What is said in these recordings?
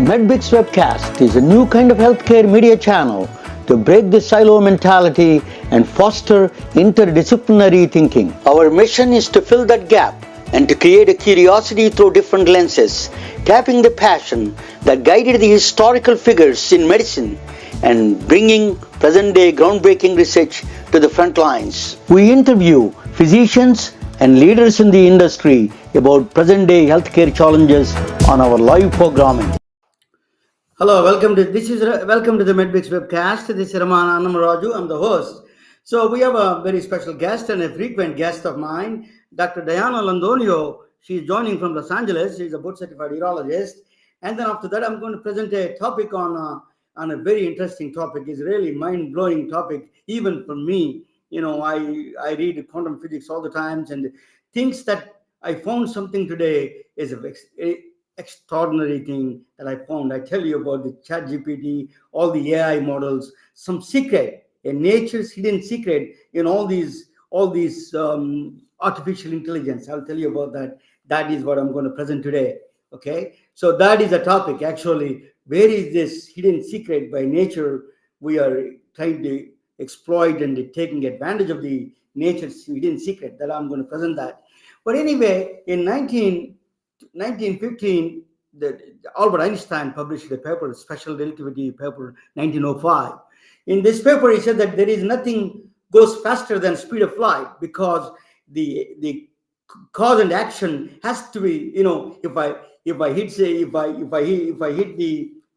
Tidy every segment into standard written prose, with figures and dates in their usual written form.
MedBix Webcast is a new kind of healthcare media channel to break the silo mentality and foster interdisciplinary thinking. Our mission is to fill that gap and to create a curiosity through different lenses, tapping the passion that guided the historical figures in medicine and bringing present-day groundbreaking research to the front lines. We interview physicians and leaders in the industry about present-day healthcare challenges on our live programming. Hello, welcome to the MedBix webcast. This is Raman Annamaraju. I'm the host. So we have a very special guest and a frequent guest of mine, Dr. Diana Londoño. She's joining from Los Angeles. She's a board-certified urologist. And then after that, I'm going to present a topic on a very interesting topic. It's really mind-blowing topic, even for me. You know, I read quantum physics all the times, and things that I found something today is a extraordinary thing that I found. I tell you about the ChatGPT, all the AI models, some secret, a nature's hidden secret in all these artificial intelligence. I'll tell you about that. That is what I'm going to present today. Okay, so that is a topic. Actually, where is this hidden secret by nature? We are trying to exploit and taking advantage of the nature's hidden secret. That I'm going to present that. But anyway, in 1915, Albert Einstein published a paper, special relativity paper, 1905. In this paper, he said that there is nothing goes faster than speed of light, because the cause and action has to be, you know, if I hit the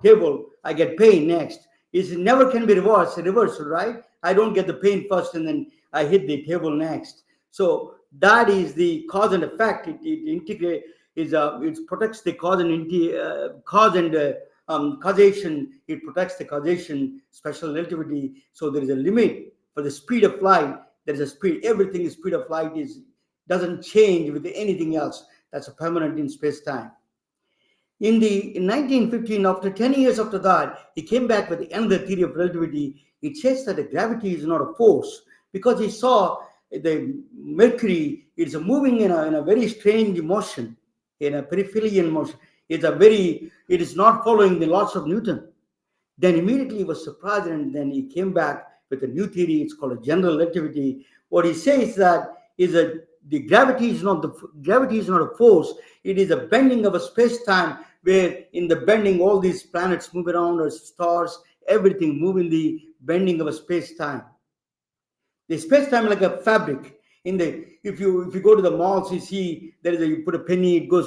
table, I get pain next. It never can be reversed, right? I don't get the pain first and then I hit the table next. So that is the cause and effect. It integrates. It protects the causation. It protects the causation, special relativity. So there is a limit for the speed of light. There is a speed. Everything is speed of light doesn't change with anything else. That's a permanent in space-time. In 1915, after 10 years after that, he came back with another theory of relativity. It says that the gravity is not a force, because he saw the Mercury is moving in a very strange motion, in a perihelion motion. It is not following the laws of Newton. Then immediately he was surprised, and then he came back with a new theory. It's called a general relativity. What he says that the gravity is not a force. It is a bending of a space-time, where in the bending all these planets move around, or stars, everything move in the bending of a space-time. The space-time like a fabric. If you go to the malls, you see you put a penny, it goes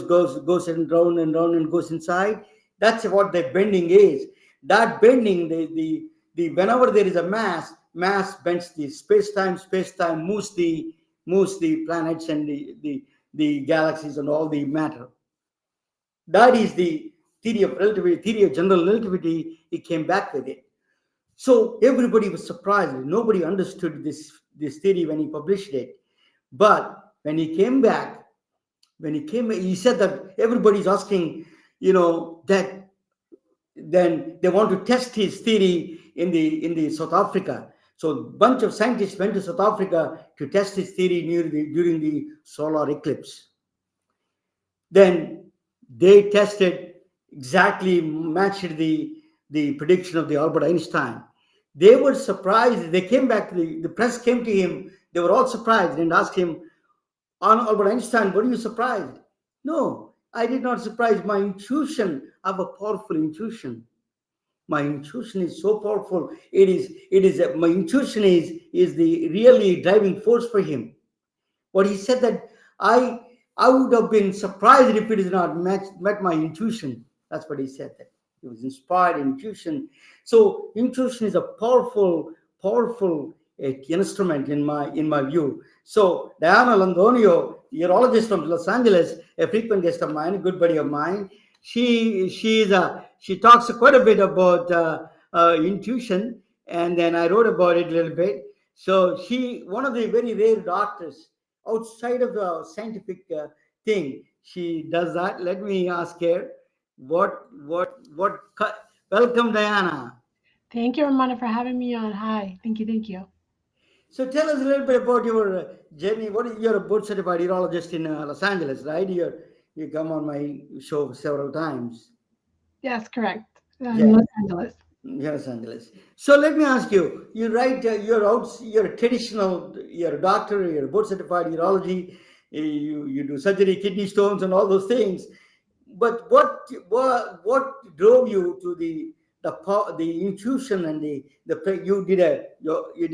and round and goes inside. That's what the bending is. That bending, the whenever there is a mass bends the space-time moves the planets and the galaxies and all the matter. That is the theory of relativity, theory of general relativity. He came back with it. So everybody was surprised. Nobody understood this theory when he published it. But when he came back, he said that everybody's asking, that then they want to test his theory in the South Africa. So a bunch of scientists went to South Africa to test his theory during the solar eclipse. Then they tested exactly, matched the prediction of the Albert Einstein. They were surprised. They came back, the press came to him. They were all surprised and asked him, Albert Einstein, were you surprised? No, I did not surprise. My intuition, I have a powerful intuition. My intuition is so powerful. My intuition is the really driving force for him. What he said that I would have been surprised if it is not met my intuition. That's what he said. That he was inspired intuition. So intuition is a powerful instrument in my view. So Diana Londoño, urologist from Los Angeles, a frequent guest of mine, a good buddy of mine. She talks quite a bit about intuition, and then I wrote about it a little bit. So one of the very rare doctors outside of the scientific thing. She does that. Let me ask her welcome, Diana. Thank you, Ramana, for having me on. Hi. Thank you. So tell us a little bit about your journey. You're a board-certified urologist in Los Angeles, right? You come on my show several times. Yes, correct. Yeah. Los Angeles. Los Angeles. So let me ask you: you write, you're out, you're a traditional, you're a doctor, you're a board certified urology, you do surgery, kidney stones, and all those things. But what drove you to the intuition and you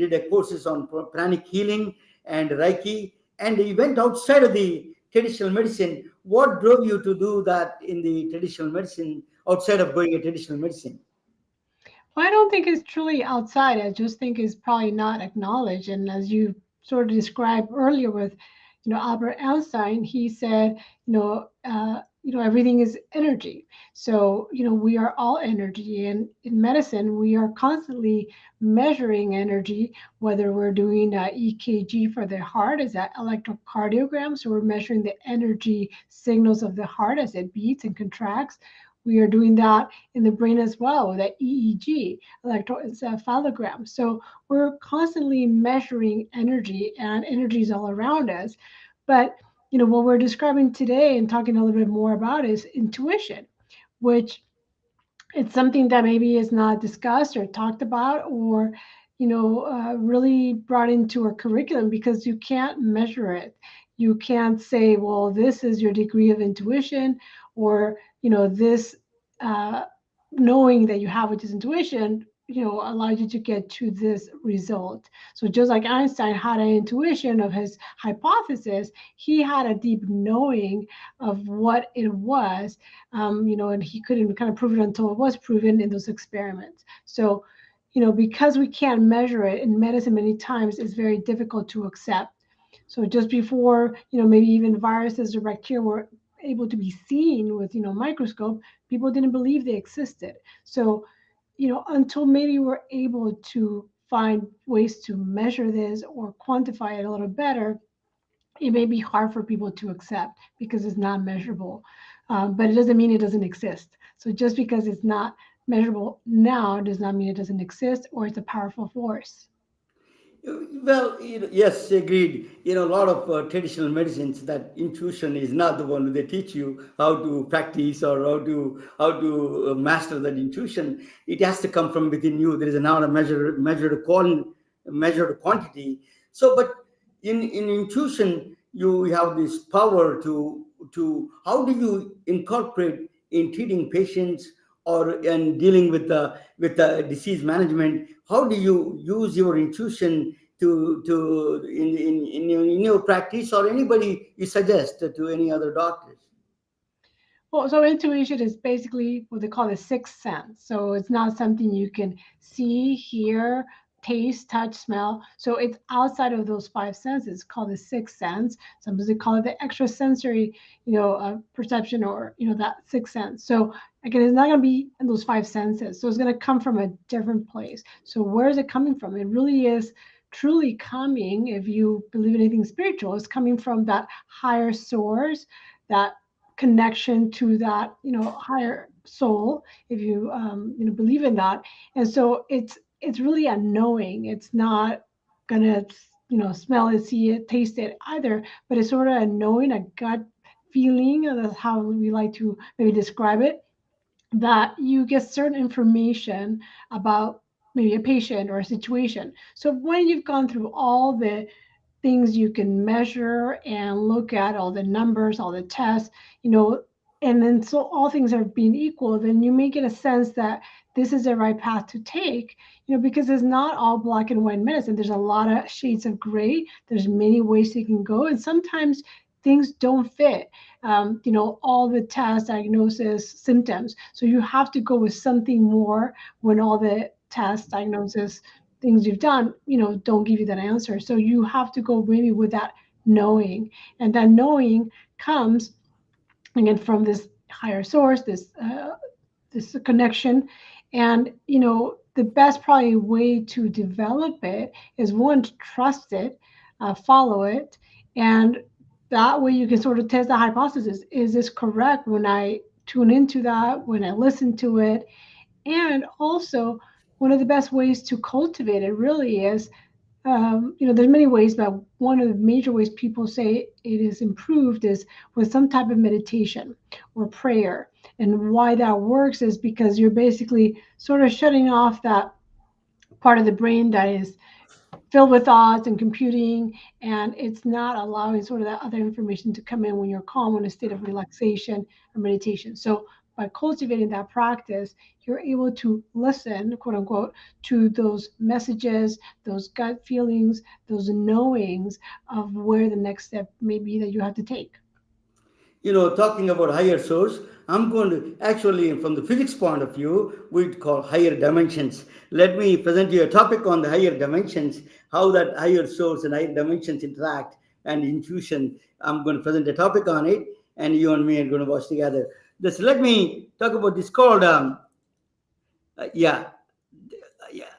did a courses on pranic healing and Reiki, and you went outside of the traditional medicine. What drove you to do that in the traditional medicine outside of going a traditional medicine? Well, I don't think it's truly outside. I just think it's probably not acknowledged. And as you sort of described earlier with, Albert Einstein, he said, everything is energy. So, we are all energy. And in medicine, we are constantly measuring energy, whether we're doing EKG for the heart, is that electrocardiogram. So we're measuring the energy signals of the heart as it beats and contracts. We are doing that in the brain as well with that EEG, electroencephalogram. So we're constantly measuring energy, and energy is all around us. But what we're describing today and talking a little bit more about is intuition, which it's something that maybe is not discussed or talked about or really brought into our curriculum because you can't measure it. You can't say, well, this is your degree of intuition, or this uh, knowing that you have, which is intuition, allows you to get to this result. So just like Einstein had an intuition of his hypothesis, he had a deep knowing of what it was, and he couldn't kind of prove it until it was proven in those experiments. So, because we can't measure it in medicine many times, it's very difficult to accept. So just before, maybe even viruses or bacteria were able to be seen with, microscope, people didn't believe they existed. So, until maybe we're able to find ways to measure this or quantify it a little better, it may be hard for people to accept because it's not measurable. But it doesn't mean it doesn't exist. So just because it's not measurable now does not mean it doesn't exist or it's a powerful force. Well, yes, agreed. A lot of traditional medicines, that intuition is not the one they teach you how to practice or how to master that intuition. It has to come from within you. There is not a measured quantity. So, but in intuition, you have this power to how do you incorporate in treating patients or in dealing with the disease management? How do you use your intuition in your practice, or anybody you suggest to any other doctors? Well, so intuition is basically what they call a sixth sense. So it's not something you can see, hear, taste, touch, smell. So it's outside of those five senses, called the sixth sense. Sometimes they call it the extrasensory, perception, or that sixth sense. So again, it's not going to be in those five senses. So it's going to come from a different place. So where is it coming from? It really is truly coming, if you believe in anything spiritual, it's coming from that higher source, that connection to that higher soul, if you believe in that. And so it's really a knowing. It's not gonna smell it, see it, taste it either, but it's sort of a knowing, a gut feeling. That's how we like to maybe describe it, that you get certain information about maybe a patient or a situation. So when you've gone through all the things you can measure and look at, all the numbers, all the tests, you know, and then so all things are being equal, then you may get a sense that this is the right path to take, because it's not all black and white medicine. There's a lot of shades of gray. There's many ways you can go, and sometimes things don't fit. All the tests, diagnosis, symptoms. So you have to go with something more when all the tests, diagnosis, things you've done, don't give you that answer. So you have to go maybe with that knowing, and that knowing comes again from this higher source, this connection, and the best probably way to develop it is, one, to trust it, follow it, and that way you can sort of test the hypothesis. Is this correct when I tune into that, when I listen to it? And also, one of the best ways to cultivate it really is, there's many ways, but one of the major ways people say it is improved is with some type of meditation. or prayer. And why that works is because you're basically sort of shutting off that part of the brain that is filled with thoughts and computing, and it's not allowing sort of that other information to come in when you're calm, in a state of relaxation or meditation. So by cultivating that practice, you're able to listen, quote unquote, to those messages, those gut feelings, those knowings of where the next step may be that you have to take. Talking about higher source, I'm going to actually, from the physics point of view, we'd call higher dimensions. Let me present you a topic on the higher dimensions, how that higher source and higher dimensions interact, and intuition. I'm going to present a topic on it, and you and me are going to watch together. Just let me talk about this called, yeah, yeah.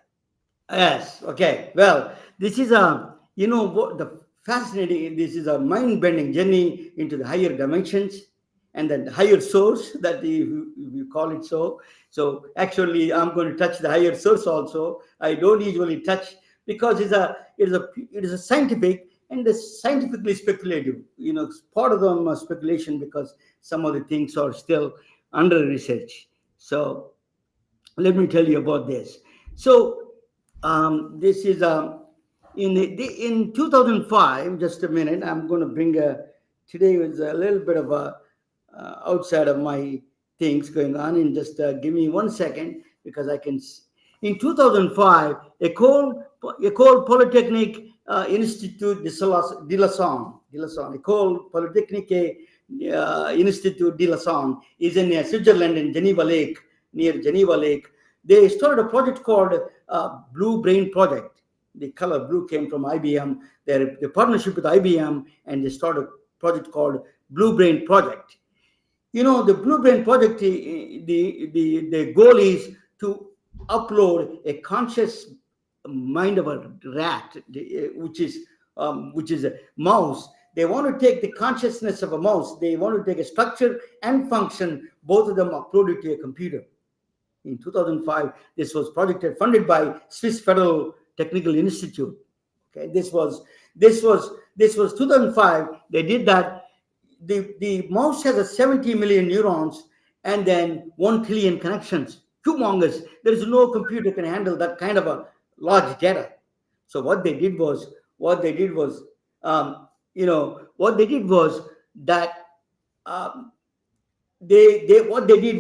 Yes. Okay. Well, this is a what the fascinating. This is a mind-bending journey into the higher dimensions and then the higher source that we call it so. So actually, I'm going to touch the higher source also. I don't usually touch because it is a scientific and it's scientifically speculative. Part of them are speculation because some of the things are still under research. So let me tell you about this. So this is in 2005. Just a minute. I'm going to bring a. Today was a little bit of a outside of my things going on. And just give me 1 second because I can. In 2005, École Polytechnique Institut École Polytechnique Institut de Lausanne is in Switzerland in Geneva Lake, near Geneva Lake. They started a project called Blue Brain Project. The color blue came from IBM. Their partnership with IBM, and they started a project called Blue Brain Project. The Blue Brain Project, the goal is to upload a conscious mind of a rat, which is a mouse. They want to take the consciousness of a mouse. They want to take a structure and function, both of them uploaded to a computer. In 2005, this was projected, funded by Swiss Federal Technical Institute. Okay, this was 2005. They did that. The mouse has a 70 million neurons and then 1 trillion connections. Humongous. There is no computer can handle that kind of a large data. So what they did was that um, what they did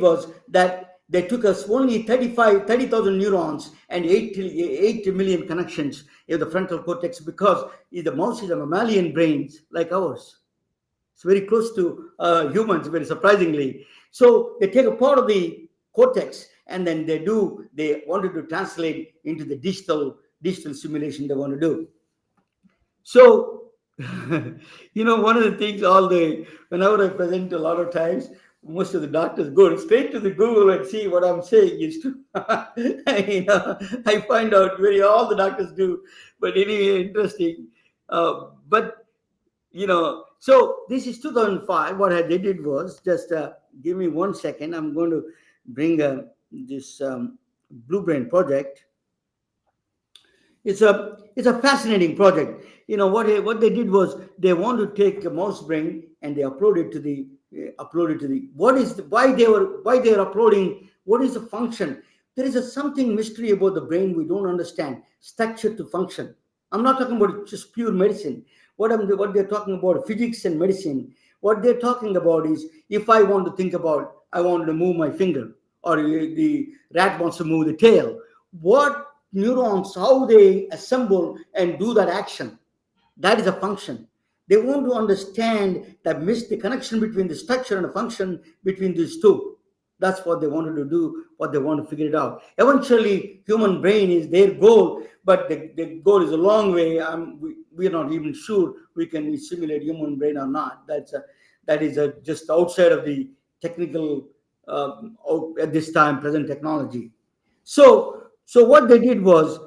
was that they took us only 30,000 neurons and 8 million connections in the frontal cortex, because the mouse is a mammalian brain like ours. It's very close to humans, very surprisingly. So they take a part of the cortex and then they wanted to translate into the digital simulation they want to do. So, one of the things whenever I present a lot of times, most of the doctors go straight to the Google and see what I'm saying is true. I find out all the doctors do, but anyway, interesting. So this is 2005. What they did was just give me 1 second. I'm going to bring this Blue Brain project. It's a fascinating project. What they did was they want to take a mouse brain and they upload it to the why they are uploading, what is the function. There is something mystery about the brain we don't understand, structure to function. I'm not talking about just pure medicine. What they're talking about, physics and medicine. What they're talking about is, if I want to think about, I want to move my finger, or the rat wants to move the tail, what neurons, how they assemble and do that action. That is a function. They want to understand the connection between the structure and the function between these two. That's what they wanted to do, what they want to figure it out. Eventually, human brain is their goal, but the goal is a long way. We're not even sure we can simulate human brain or not. That is just outside of the technical, at this time, present technology. So what they did was,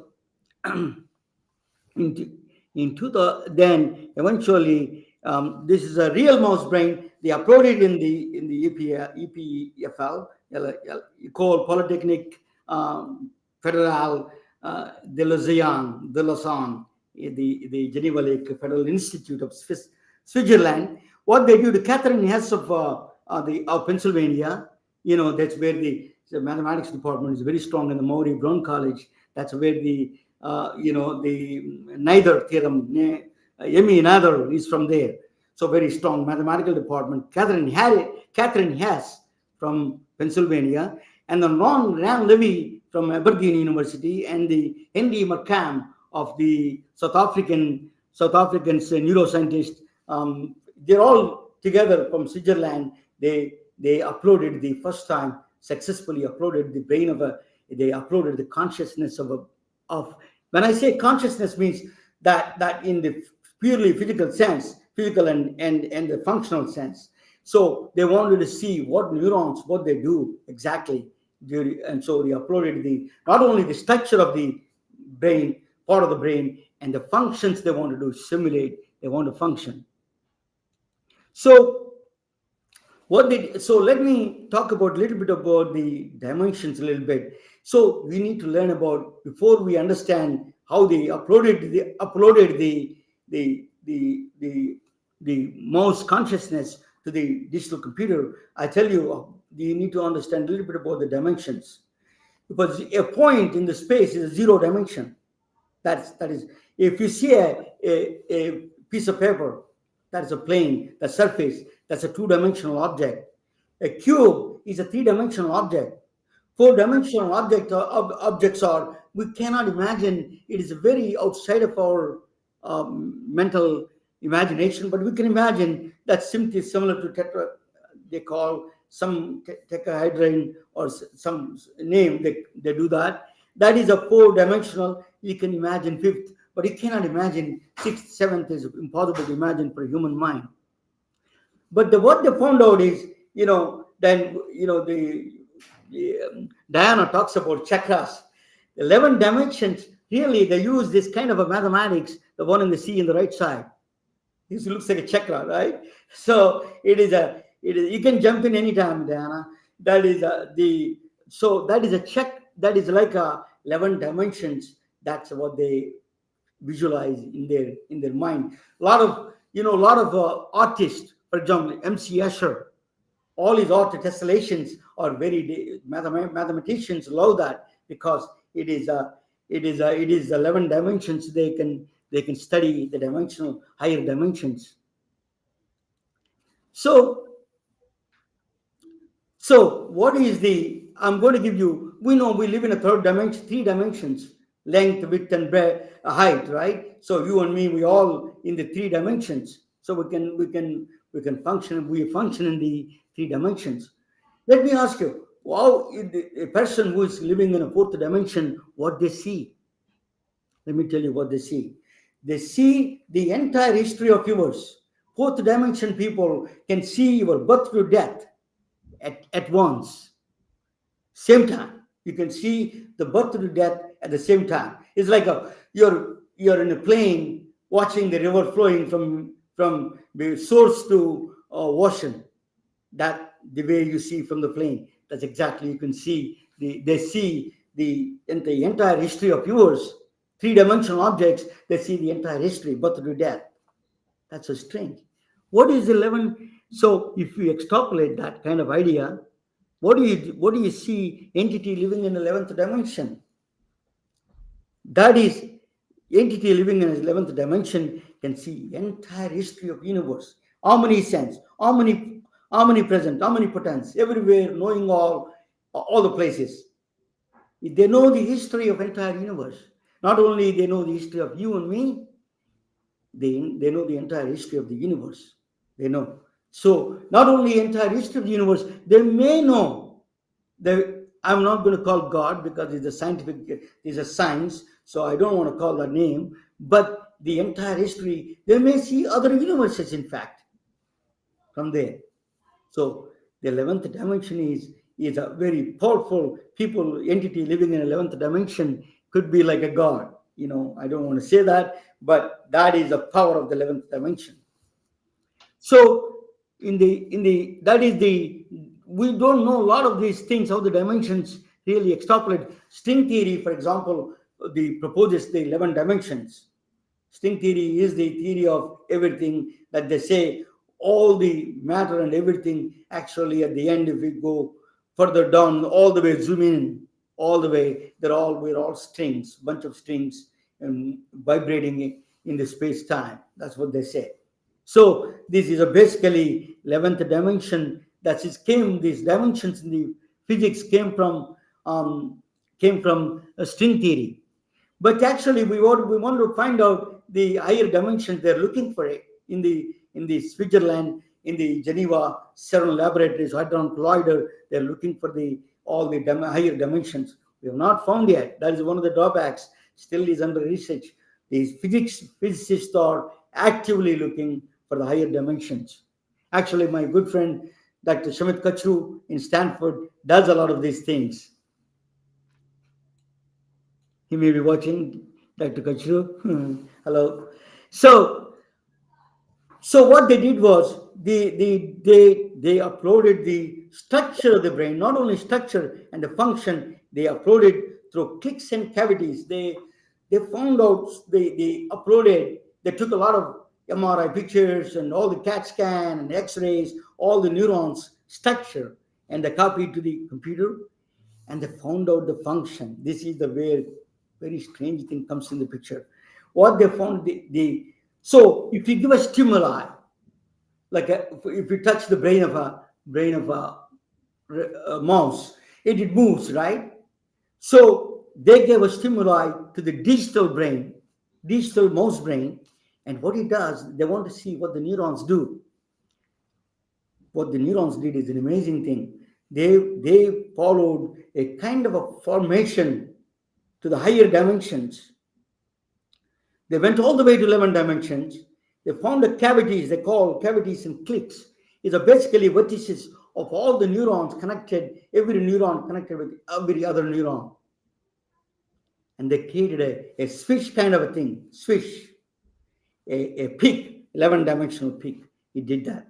then eventually, this is a real mouse brain. They uploaded in the EPFL, called Polytechnique Fédérale de Lausanne, the Geneva Lake Federal Institute of Switzerland. What they do, the Catherine Hess of Pennsylvania. That's where the mathematics department is very strong in the Maury Brown College. That's where the neither theorem, Emmy neither is from there. So very strong mathematical department. Catherine Hess from Pennsylvania, and the Ran Levy from Aberdeen University, and the Henry Markham of the South Africans neuroscientist. They're all together from Switzerland. They uploaded the first time, successfully uploaded the brain of a. They uploaded the consciousness of. When I say consciousness, means that in the purely physical sense, physical and the functional sense. So they wanted to see what neurons, what they do exactly. And so they uploaded not only the structure of the brain, part of the brain, and the functions they want to do, simulate, they want to function. So let me talk about a little bit about the dimensions a little bit. So we need to learn about, before we understand how they uploaded the mouse consciousness to the digital computer. I tell you, you need to understand a little bit about the dimensions, because a point in the space is a zero dimension. That is, if you see a piece of paper, that is a plane, the surface, that's a two-dimensional object. A cube is a three-dimensional object. Four-dimensional objects are, we cannot imagine, it is very outside of our mental imagination, but we can imagine that simply similar to they call some tetrahedron or some name, they do that. That is a four-dimensional. You can imagine fifth, but you cannot imagine sixth, seventh is impossible to imagine for a human mind. But what they found out is, Diana talks about chakras. 11 dimensions, really, they use this kind of a mathematics, the one in the C in the right side. This looks like a chakra, right? So you can jump in anytime, Diana. That is a check, that is like 11 dimensions. That's what they visualize in their mind. A lot of artists, for example, MC Escher, all his art tessellations are very mathematicians love that, because it is 11 dimensions. They can study the higher dimensions. So what is I'm going to give you, we know we live in a third dimension, three dimensions, length, width, and breadth, height, right? So you and me, we all in the three dimensions. So we can function. We function in the three dimensions. Let me ask you, wow, a person who is living in a fourth dimension, what they see? Let me tell you what they see. They see the entire history of yours. Fourth dimension people can see your birth to death at once. Same time. You can see the birth to death at the same time. It's like you're in a plane watching the river flowing from the source to ocean. That the way you see from the plane. That's exactly, you can see they see the entire history of yours. Three-dimensional objects, they see the entire history, birth to death. That's so strange. What is 11? So if you extrapolate that kind of idea, what do you see entity living in 11th dimension? That is, entity living in 11th dimension can see entire history of universe. Omniscience, omnipresent, omnipotence, everywhere, knowing all the places. They know the history of entire universe. Not only they know the history of you and me, they know the entire history of the universe. They know. So not only entire history of the universe, they may know. I'm not going to call God because it's a science, so I don't want to call that name. But the entire history, they may see other universes, in fact, from there. So the 11th dimension is a very powerful entity living in 11th dimension, could be like a god. I don't want to say that, but that is the power of the 11th dimension. So we don't know a lot of these things, how the dimensions really extrapolate. String theory, for example, proposes the 11 dimensions. String theory is the theory of everything, that they say all the matter and everything. Actually, at the end, if we go further down, all the way, zoom in, all the way, we're all strings, bunch of strings, and vibrating in the space time. That's what they say. So this is a basically 11th dimension. That is came these dimensions in the physics um, came from a string theory. But actually, we want to find out the higher dimensions. They're looking for it in the Switzerland, in the Geneva several laboratories, Hadron Collider. They're looking for the all the higher dimensions. We have not found yet. That is one of the drawbacks. Still is under research. These physicists are actively looking for the higher dimensions. Actually, my good friend Dr. Shamit Kachru in Stanford does a lot of these things. He may be watching, Dr. Kachru. Hello. So, so what they did was they uploaded the structure of the brain, not only structure and the function. They uploaded through clicks and cavities. They found out they uploaded. They took a lot of MRI pictures and all the CAT scan and X-rays, all the neurons structure, and they copied to the computer, and they found out the function. This is the where very strange thing comes in the picture. What they found, so if you give a stimuli, like if you touch the brain of a mouse, it moves, right? So they gave a stimuli to the digital brain, digital mouse brain, and what it does, they want to see what the neurons do. What the neurons did is an amazing thing. They followed a kind of a formation to the higher dimensions. They went all the way to 11 dimensions. They found the cavities, they call cavities and cliques. It's basically vertices of all the neurons connected, every neuron connected with every other neuron. And they created a swish kind of a thing, swish, a peak, 11-dimensional peak. It did that.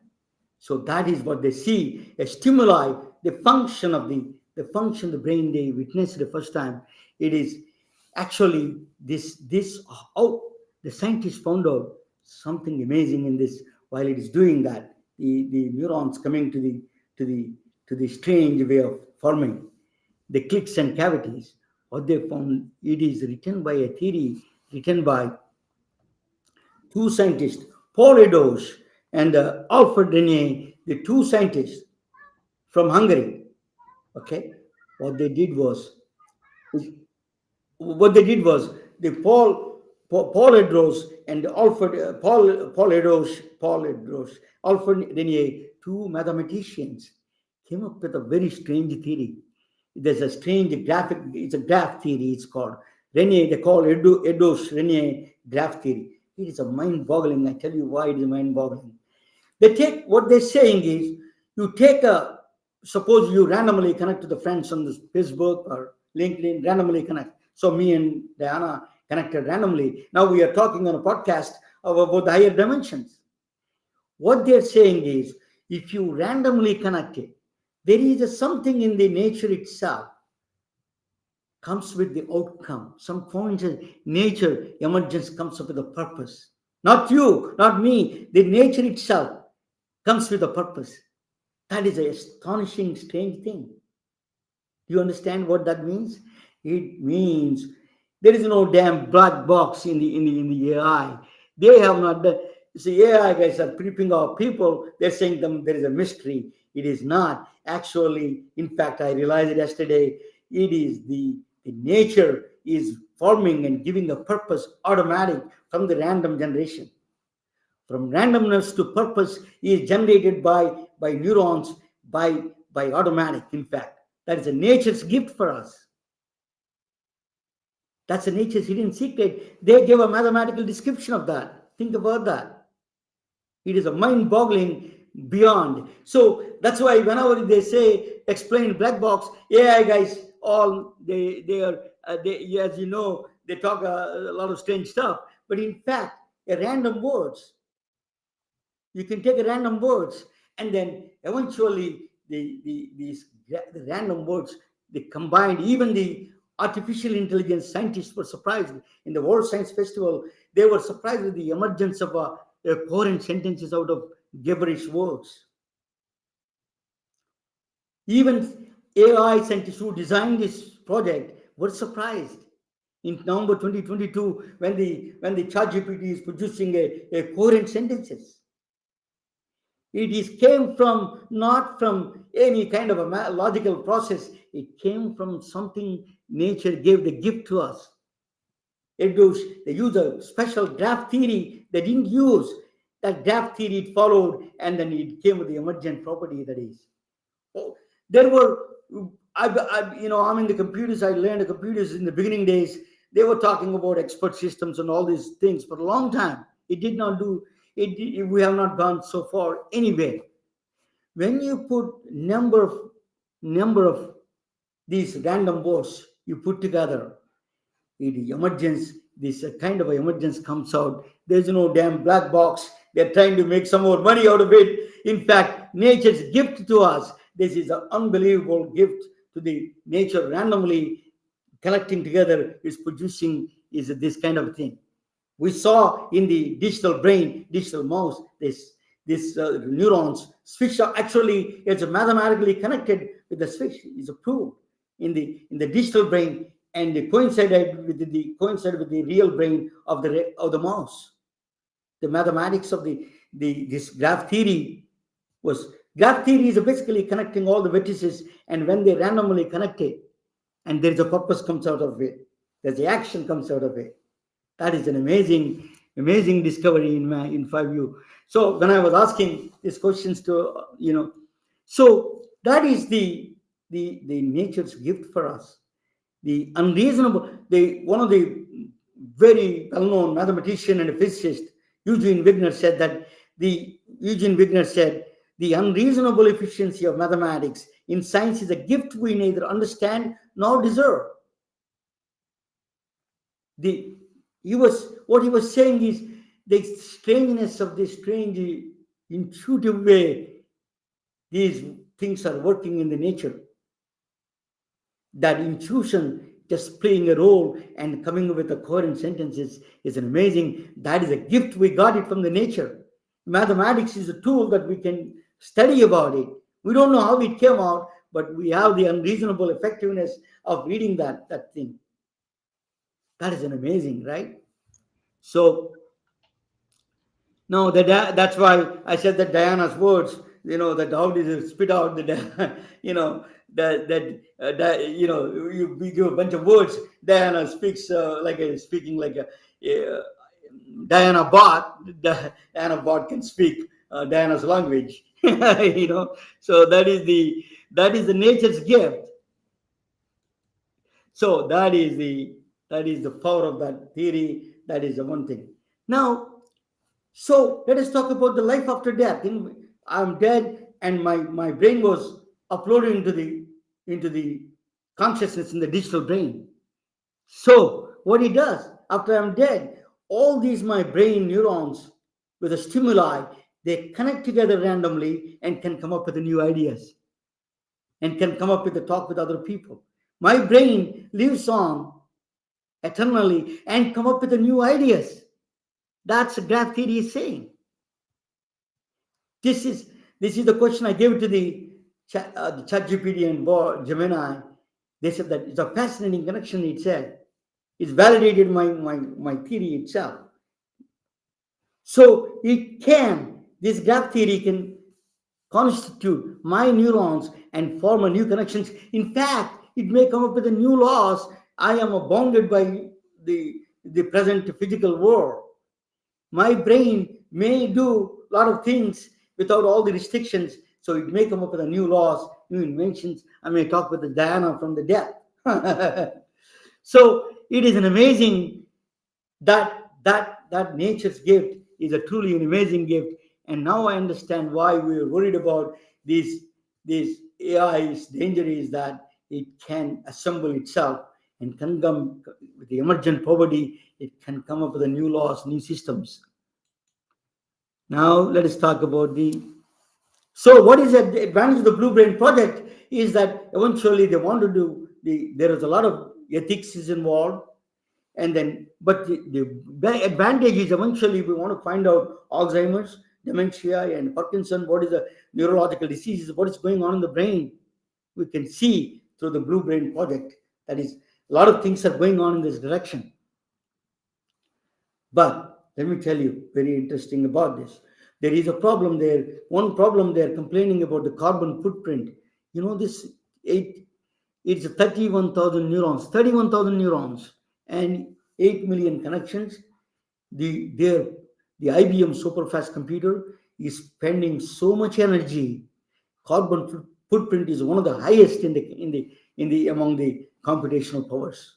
So that is what they see, a stimuli, the function of the function of the brain they witnessed the first time. It is actually this how the scientists found out something amazing in this while it is doing that. The neurons coming to the strange way of forming the cliques and cavities. What they found, it is written by a theory written by two scientists, Paul Edosh and Alfred Renier, the two scientists from Hungary. Okay, what they did was, what they did was the Paul Edosh and Alfred Paul Edosh, Alfred Renier, two mathematicians, came up with a very strange theory. There's a strange graphic. It's a graph theory. It's called Renier. They call Edosh Renier graph theory. It is a mind-boggling. I tell you why it is mind-boggling. They take what they're saying is you take a suppose you randomly connect to the friends on this Facebook or LinkedIn, randomly connect. So me and Diana connected randomly. Now we are talking on a podcast about the higher dimensions. What they're saying is if you randomly connect it, there is something in the nature itself comes with the outcome. Some point of nature emergence comes up with a purpose. Not you, not me. The nature itself comes with a purpose. That is an astonishing, strange thing. Do you understand what that means? It means there is no damn black box in the AI. They have not done. See, AI guys are creeping off people. They're saying them there is a mystery. It is not actually. In fact, I realized it yesterday. It is the nature is forming and giving a purpose automatic from the random generation. From randomness to purpose is generated by neurons by automatic. In fact, that is a nature's gift for us. That's a nature's hidden secret. They gave a mathematical description of that. Think about that. It is a mind-boggling beyond. So that's why whenever they say explain black box, AI guys all they are as you know they talk a lot of strange stuff. But in fact, a random words. You can take a random words and then eventually the random words they combined. Even the artificial intelligence scientists were surprised in the World Science Festival. They were surprised with the emergence of coherent sentences out of gibberish words. Even AI scientists who designed this project were surprised in November 2022 when the ChatGPT is producing a coherent sentences. It is came from not from any kind of a logical process. It came from something nature gave the gift to us. They use a special graph theory they didn't use. That graph theory it followed, and then it came with the emergent property that is. Oh, there were, I'm in the computers. I learned the computers in the beginning days. They were talking about expert systems and all these things for a long time. It did not do it. We have not gone so far anyway. When you put number of these random words you put together, it emergence, this kind of emergence comes out. There's no damn black box. They're trying to make some more money out of it. In fact, nature's gift to us. This is an unbelievable gift to the nature randomly collecting together is producing is this kind of thing. We saw in the digital brain, digital mouse, this neurons switch are actually it's mathematically connected with the switch is proved in the digital brain, and they coincided with the real brain of the mouse. The mathematics of this graph theory was graph theory is basically connecting all the vertices, and when they randomly connect it, and there is a purpose comes out of it, there's the action comes out of it. That is an amazing discovery in 5U. So when I was asking these questions to so that is the nature's gift for us. The unreasonable, one of the very well-known mathematician and physicist, Eugene Wigner said the unreasonable efficiency of mathematics in science is a gift we neither understand nor deserve. What he was saying is the strangeness of this strange intuitive way these things are working in the nature. That intuition just playing a role and coming up with a coherent sentences is an amazing. That is a gift we got it from the nature. Mathematics is a tool that we can study about it. We don't know how it came out, but we have the unreasonable effectiveness of reading that thing. That is an amazing, right? So no, that's why I said that Diana's words, that how did it spit out the, we give a bunch of words. Diana speaks speaking like a Diana bot. Diana bot can speak Diana's language, So that is the nature's gift. So that is the power of that theory. That is the one thing. Now, so let us talk about the life after death. I'm dead, and my brain was uploaded into the consciousness in the digital brain. So what it does after I'm dead, all these my brain neurons with the stimuli, they connect together randomly and can come up with the new ideas and can come up with the talk with other people. My brain lives on eternally and come up with the new ideas. That's what graph theory is saying. This is the question I gave to the ChatGPT and Gemini. They said that it's a fascinating connection. It said it's validated my theory itself. So this graph theory can constitute my neurons and form a new connections. In fact, it may come up with a new laws. I am bounded by the present physical world. My brain may do a lot of things without all the restrictions. So it may come up with a new laws, new inventions. I may talk with the Diana from the death. So it is an amazing that nature's gift is a truly an amazing gift. And now I understand why we are worried about this AI's danger is that it can assemble itself and can come with the emergent poverty. It can come up with the new laws, new systems. Now let us talk about so what is the advantage of the Blue Brain project is that eventually they want to do there is a lot of ethics is involved, and then but the advantage is eventually we want to find out Alzheimer's, dementia and Parkinson, what is the neurological diseases, what is going on in the brain. We can see through the Blue Brain project. That is, a lot of things are going on in this direction. But let me tell you, very interesting about this. There is a problem there. One problem they're complaining about the carbon footprint. You know, this it's 31,000 neurons, and 8 million connections. The IBM superfast computer is spending so much energy. Carbon footprint is one of the highest in the among the computational powers.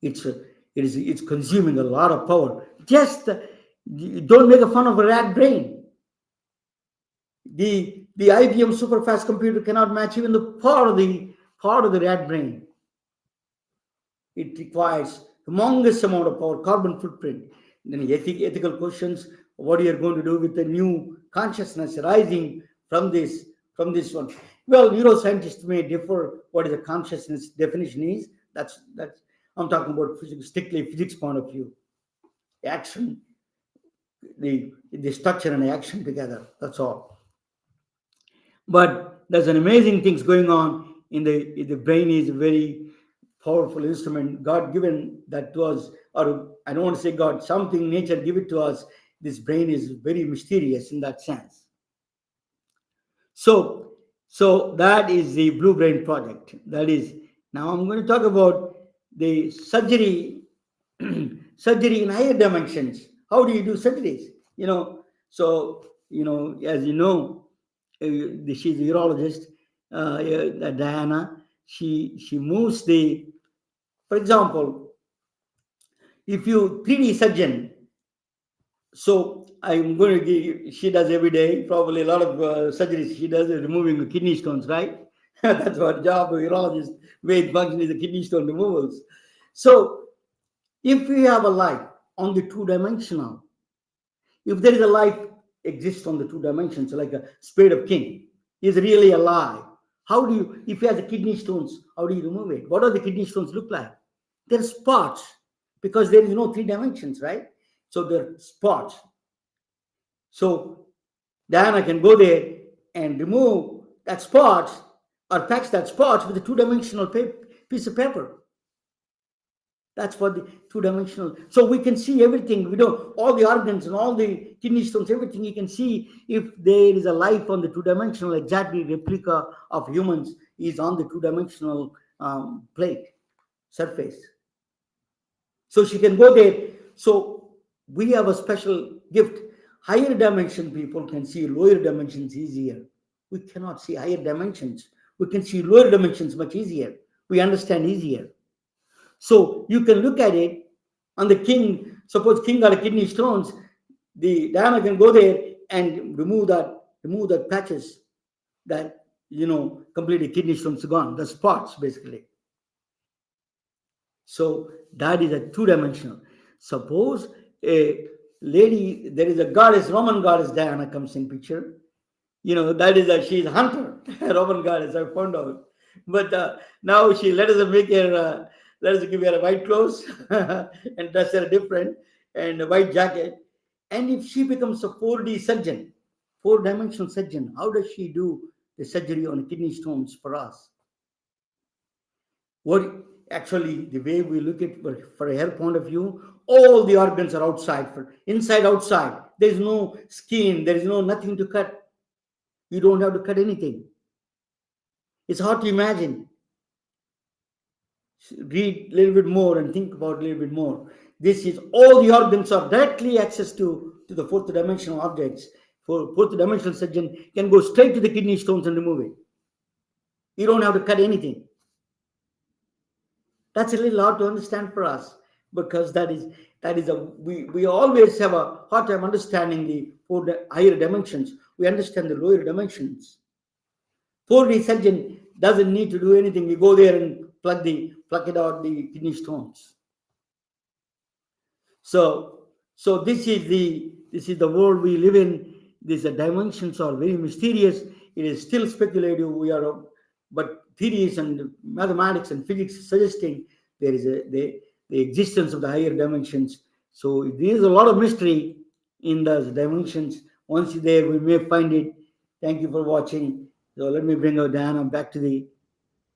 It's consuming a lot of power. Just don't make a fun of a rat brain. The IBM superfast computer cannot match even the part of the rat brain. It requires humongous amount of power, carbon footprint. Then ethical questions: what are you going to do with the new consciousness arising from this one? Well, neuroscientists may differ what is a consciousness definition is. That's I'm talking about physics, strictly physics point of view. Action, the structure and action together. That's all. But there's an amazing things going on in the brain. Is a very powerful instrument God given that to us, or I don't want to say God, something nature give it to us. This brain is very mysterious in that sense. So that is the Blue Brain project. That is, now I'm going to talk about the surgery surgery in higher dimensions. How do you do surgeries? So as you know, she's a urologist, Diana. She moves for example, if you 3D surgeon. So I'm going to give. She does every day, probably a lot of surgeries. She does removing the kidney stones, right? That's what job of urologist. Main function is the kidney stone removals. So if we have a life on the two-dimensional, if there is a life exists on the two dimensions, like a spirit of king is really alive, how do you, if you have the kidney stones, how do you remove it? What do the kidney stones look like? They're spots, because there is no three dimensions, right? So they're spots. So Diana can go there and remove that spots, or patch that spots with a two-dimensional piece of paper. That's for the two-dimensional. So we can see everything. We know all the organs and all the kidney stones, everything. You can see if there is a life on the two-dimensional, exactly replica of humans is on the two-dimensional plate surface. So she can go there. So we have a special gift. Higher dimension people can see lower dimensions easier. We cannot see higher dimensions. We can see lower dimensions much easier. We understand easier. So you can look at it on the king. Suppose king got a kidney stones, the Diana can go there and remove that patches that completely kidney stones gone, the spots basically. So that is a two-dimensional. Suppose a lady, there is a goddess, Roman goddess Diana comes in picture. That is she's a hunter, Roman goddess, I found out. But now she let us give her a white clothes and dress her different and a white jacket. And if she becomes a 4D surgeon, four-dimensional surgeon, how does she do the surgery on kidney stones for us? What actually, the way we look at for a hair point of view, all the organs are outside, for inside, outside. There is no skin, there is nothing to cut. You don't have to cut anything. It's hard to imagine. Read a little bit more and think about a little bit more. This is all the organs are directly access to the fourth dimensional objects. For fourth dimensional surgeon can go straight to the kidney stones and remove it. You don't have to cut anything. That's a little hard to understand for us, because we always have a hard time understanding the higher dimensions. We understand the lower dimensions. 4D surgeon doesn't need to do anything. We go there and pluck it out the kidney stones. So this is the world we live in. These dimensions are very mysterious. It is still speculative. But theories and mathematics and physics suggesting there is the existence of the higher dimensions. So there is a lot of mystery in those dimensions. Once you're there, we may find it. Thank you for watching. So let me bring our Diana back to the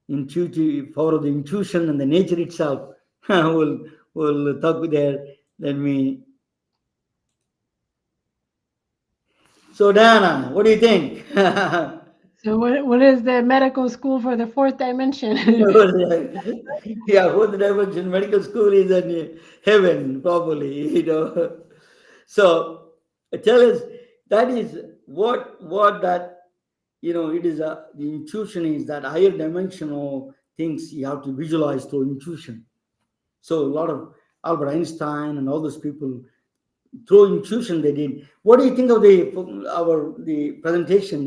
intuitive power of the intuition and the nature itself. we'll talk with her. Let me. So Diana, what do you think? So what is the medical school for the fourth dimension? Yeah, fourth dimension medical school is in heaven, probably. So tell us, that is what that, it is the intuition is that higher dimensional things you have to visualize through intuition. So a lot of Albert Einstein and all those people, through intuition they did. What do you think of the presentation?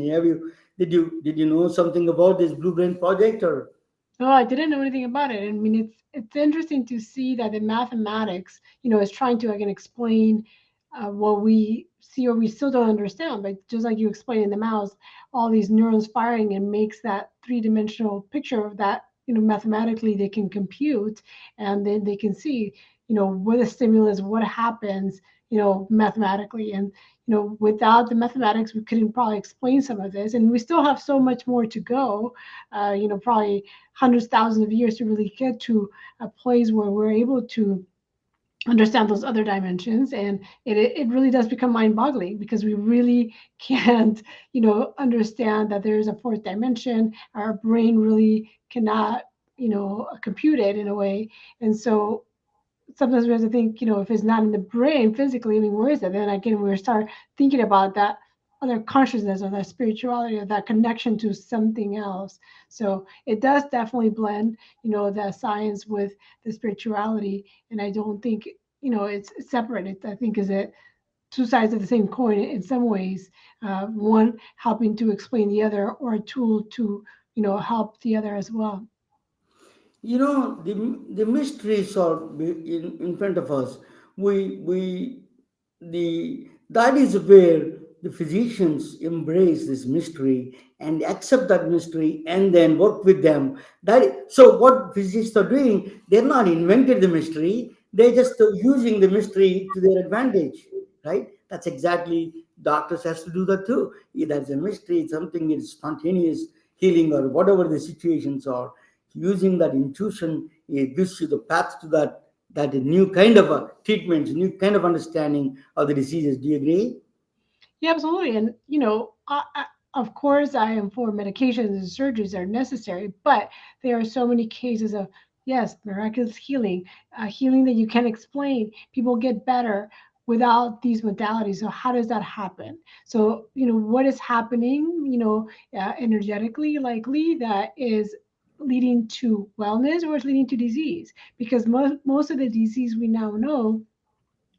Did you know something about this Blue Brain project? Or Oh, I didn't know anything about it. I mean, it's interesting to see that the mathematics, is trying to again explain what we see or we still don't understand. But just like you explained in the mouse, all these neurons firing and makes that three-dimensional picture of that. Mathematically they can compute, and then they can see, what a stimulus, what happens, mathematically. And without the mathematics, we couldn't probably explain some of this, and we still have so much more to go. Probably hundreds, thousands of years to really get to a place where we're able to understand those other dimensions. And it really does become mind-boggling because we really can't understand that there's a fourth dimension. Our brain really cannot compute it in a way. And so sometimes we have to think, if it's not in the brain physically, I mean, where is it? Then again, we start thinking about that other consciousness or that spirituality or that connection to something else. So it does definitely blend, the science with the spirituality. And I don't think, it's separated. I think is it two sides of the same coin in some ways, one helping to explain the other, or a tool to, help the other as well. the mysteries are in front of us. We that is where the physicians embrace this mystery and accept that mystery and then work with them. So what physicists are doing, they're not invented the mystery, they're just using the mystery to their advantage, right? That's exactly, doctors has to do that too. That's a mystery, something is spontaneous healing or whatever the situations are. Using that intuition, it gives you the path to that new kind of a treatment, new kind of understanding of the diseases. Do you agree? Yeah, absolutely. And, of course, I am for medications and surgeries that are necessary, but there are so many cases of, yes, miraculous healing, healing that you can't explain. People get better without these modalities. So, how does that happen? So, what is happening, energetically, likely, that is leading to wellness or is leading to disease? Because most of the disease we now know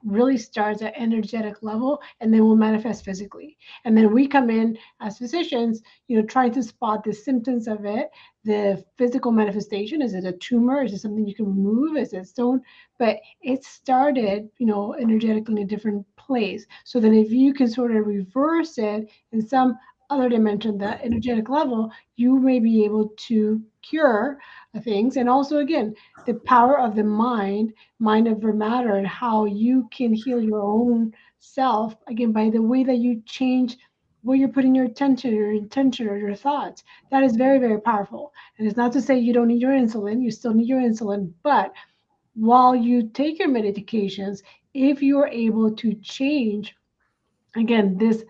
really starts at energetic level and then will manifest physically. And then we come in as physicians, trying to spot the symptoms of it, the physical manifestation. Is it a tumor? Is it something you can remove? Is it stone? But it started, energetically in a different place. So then if you can sort of reverse it in some other dimension, that energetic level, you may be able to cure things. And also, again, the power of the mind over matter, and how you can heal your own self, again, by the way that you change where you're putting your attention, your intention, or your thoughts. That is very, very powerful. And it's not to say you don't need your insulin, you still need your insulin, but while you take your medications, if you're able to change, again, this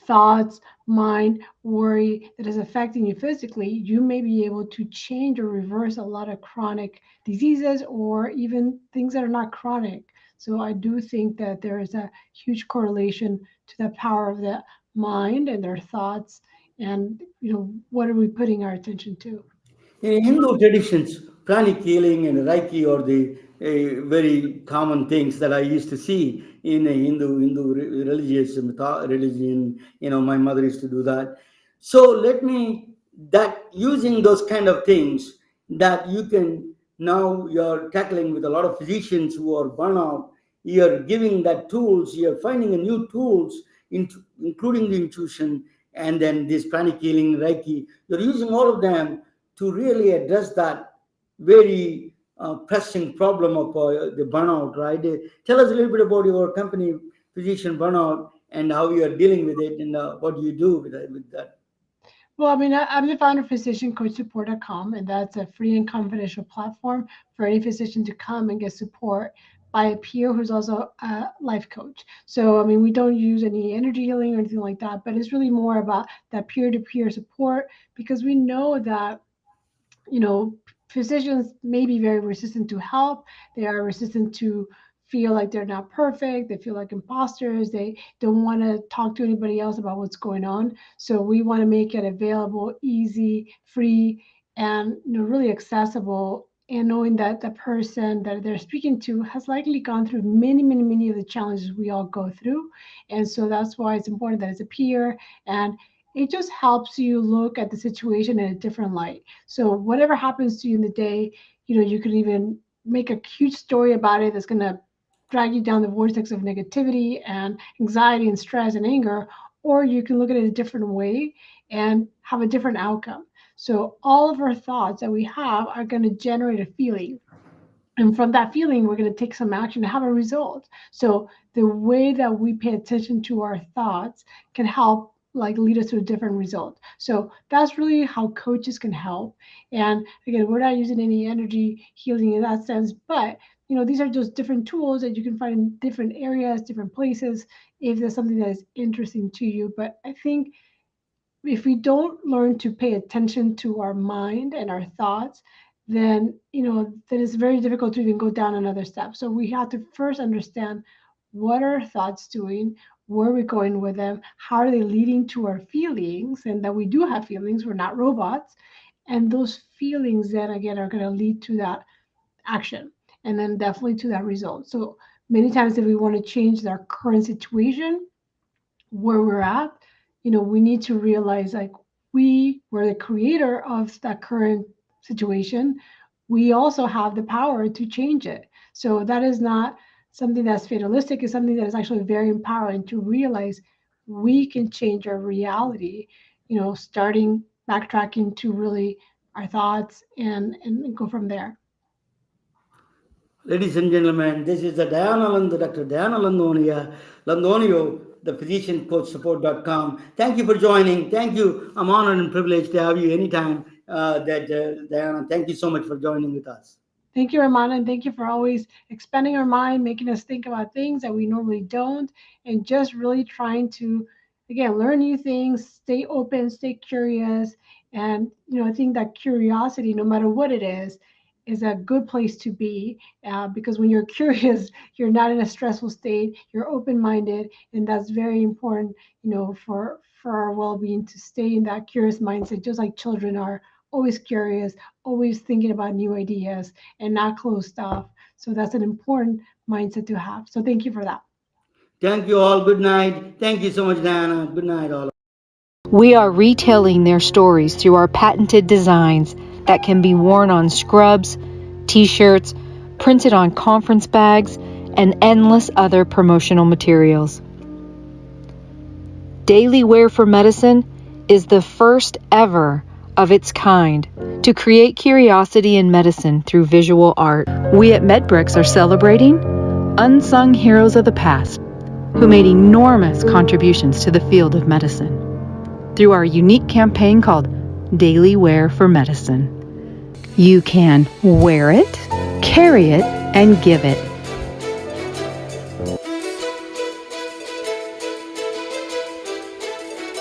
thoughts, mind, worry that is affecting you physically, you may be able to change or reverse a lot of chronic diseases, or even things that are not chronic. So I do think that there is a huge correlation to the power of the mind and their thoughts, and what are we putting our attention to? In Hindu traditions, pranic healing and Reiki are the very common things that I used to see in a Hindu religious religion. My mother used to do that. So let me that using those kind of things that you can now you're tackling with a lot of physicians who are burnout. You're giving that tools. You're finding a new tools, including the intuition and then this pranic healing, Reiki. You're using all of them to really address that very pressing problem of the burnout, right? Tell us a little bit about your company, physician burnout and how you are dealing with it, and what do you do with that? Well, I mean, I'm the founder of physiciancoachsupport.com, and that's a free and confidential platform for any physician to come and get support by a peer who's also a life coach. So, I mean, we don't use any energy healing or anything like that, but it's really more about that peer to peer support because we know that you know, physicians may be very resistant to help. They are resistant to feel like they're not perfect. They feel like imposters. They don't want to talk to anybody else about what's going on. So we want to make it available, easy, free, and really accessible. And knowing that the person that they're speaking to has likely gone through many, many, many of the challenges we all go through. And so that's why it's important that it's a peer and it just helps you look at the situation in a different light. So whatever happens to you in the day, you can even make a huge story about it that's going to drag you down the vortex of negativity and anxiety and stress and anger, or you can look at it a different way and have a different outcome. So all of our thoughts that we have are going to generate a feeling. And from that feeling, we're going to take some action to have a result. So the way that we pay attention to our thoughts can help like lead us to a different result. So that's really how coaches can help. And again, we're not using any energy healing in that sense, but these are just different tools that you can find in different areas, different places, if there's something that is interesting to you. But I think if we don't learn to pay attention to our mind and our thoughts, then it's very difficult to even go down another step. So we have to first understand what are our thoughts doing, where are we going with them, how are they leading to our feelings, and that we do have feelings, we're not robots. And those feelings then again are going to lead to that action and then definitely to that result. So many times if we want to change our current situation, where we're at, we need to realize like we were the creator of that current situation. We also have the power to change it. So that is not something that's fatalistic, it's something that is actually very empowering to realize we can change our reality, starting backtracking to really our thoughts and go from there. Ladies and gentlemen, this is the Dr. Diana Londoño, the physician coach support.com. Thank you for joining. Thank you. I'm honored and privileged to have you anytime. Diana, thank you so much for joining with us. Thank you, Ramana, and thank you for always expanding our mind, making us think about things that we normally don't, and just really trying to, again, learn new things, stay open, stay curious. And, I think that curiosity, no matter what it is a good place to be because when you're curious, you're not in a stressful state, you're open minded, and that's very important, for our well being to stay in that curious mindset, just like children are always curious, always thinking about new ideas and not closed off. So that's an important mindset to have. So thank you for that. Thank you all. Good night. Thank you so much, Diana. Good night, all. We are retelling their stories through our patented designs that can be worn on scrubs, t-shirts, printed on conference bags, and endless other promotional materials. Daily Wear for Medicine is the first ever of its kind to create curiosity in medicine through visual art. We at MedBricks are celebrating unsung heroes of the past who made enormous contributions to the field of medicine through our unique campaign called Daily Wear for Medicine. You can wear it, carry it, and give it